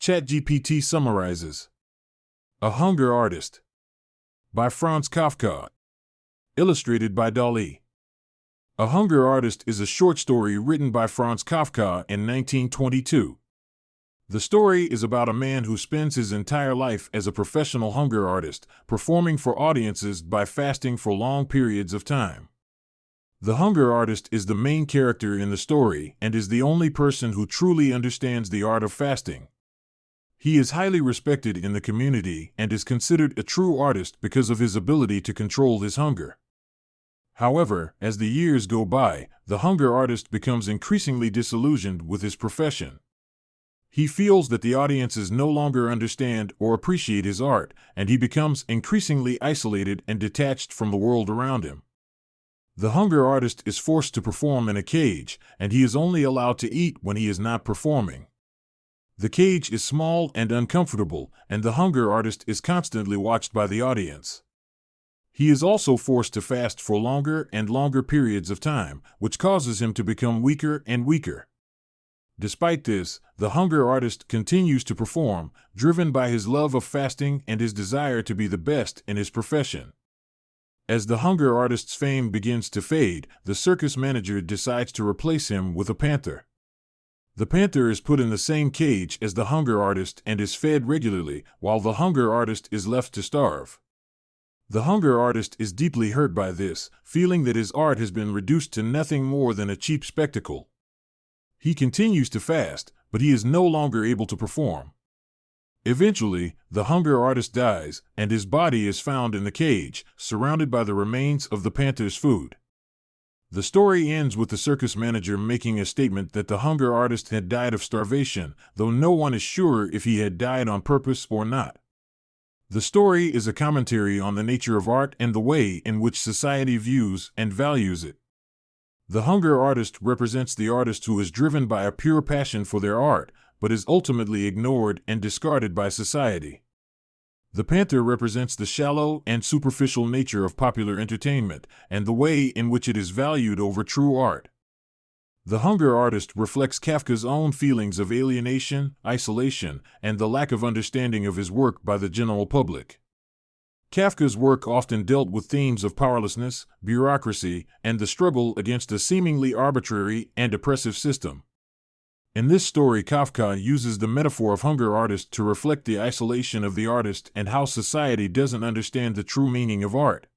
ChatGPT summarizes. A Hunger Artist by Franz Kafka. Illustrated by DALL-E. A Hunger Artist is a short story written by Franz Kafka in 1922. The story is about a man who spends his entire life as a professional hunger artist, performing for audiences by fasting for long periods of time. The hunger artist is the main character in the story and is the only person who truly understands the art of fasting. He is highly respected in the community and is considered a true artist because of his ability to control his hunger. However, as the years go by, the hunger artist becomes increasingly disillusioned with his profession. He feels that the audiences no longer understand or appreciate his art, and he becomes increasingly isolated and detached from the world around him. The hunger artist is forced to perform in a cage, and he is only allowed to eat when he is not performing. The cage is small and uncomfortable, and the hunger artist is constantly watched by the audience. He is also forced to fast for longer and longer periods of time, which causes him to become weaker and weaker. Despite this, the hunger artist continues to perform, driven by his love of fasting and his desire to be the best in his profession. As the hunger artist's fame begins to fade, the circus manager decides to replace him with a panther. The panther is put in the same cage as the hunger artist and is fed regularly, while the hunger artist is left to starve. The hunger artist is deeply hurt by this, feeling that his art has been reduced to nothing more than a cheap spectacle. He continues to fast, but he is no longer able to perform. Eventually, the hunger artist dies, and his body is found in the cage, surrounded by the remains of the panther's food. The story ends with the circus manager making a statement that the hunger artist had died of starvation, though no one is sure if he had died on purpose or not. The story is a commentary on the nature of art and the way in which society views and values it. The hunger artist represents the artist who is driven by a pure passion for their art, but is ultimately ignored and discarded by society. The panther represents the shallow and superficial nature of popular entertainment, and the way in which it is valued over true art. The hunger artist reflects Kafka's own feelings of alienation, isolation, and the lack of understanding of his work by the general public. Kafka's work often dealt with themes of powerlessness, bureaucracy, and the struggle against a seemingly arbitrary and oppressive system. In this story, Kafka uses the metaphor of hunger artist to reflect the isolation of the artist and how society doesn't understand the true meaning of art.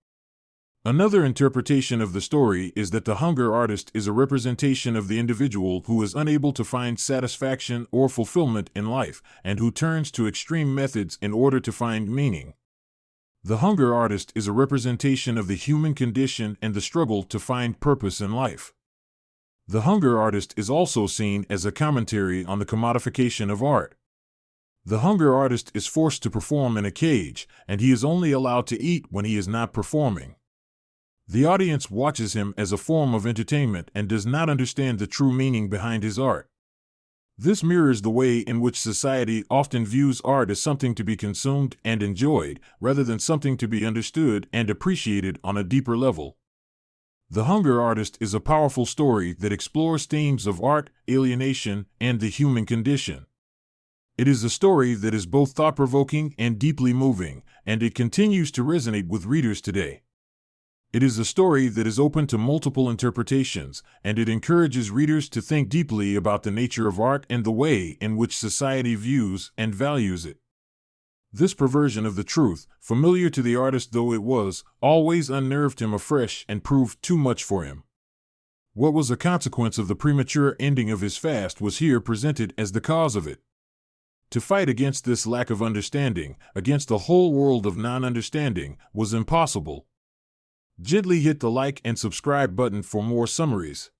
Another interpretation of the story is that the hunger artist is a representation of the individual who is unable to find satisfaction or fulfillment in life, and who turns to extreme methods in order to find meaning. The hunger artist is a representation of the human condition and the struggle to find purpose in life. The hunger artist is also seen as a commentary on the commodification of art. The hunger artist is forced to perform in a cage, and he is only allowed to eat when he is not performing. The audience watches him as a form of entertainment and does not understand the true meaning behind his art. This mirrors the way in which society often views art as something to be consumed and enjoyed, rather than something to be understood and appreciated on a deeper level. The Hunger Artist is a powerful story that explores themes of art, alienation, and the human condition. It is a story that is both thought-provoking and deeply moving, and it continues to resonate with readers today. It is a story that is open to multiple interpretations, and it encourages readers to think deeply about the nature of art and the way in which society views and values it. This perversion of the truth, familiar to the artist though it was, always unnerved him afresh and proved too much for him. What was a consequence of the premature ending of his fast was here presented as the cause of it. To fight against this lack of understanding, against the whole world of non-understanding, was impossible. Gently hit the like and subscribe button for more summaries.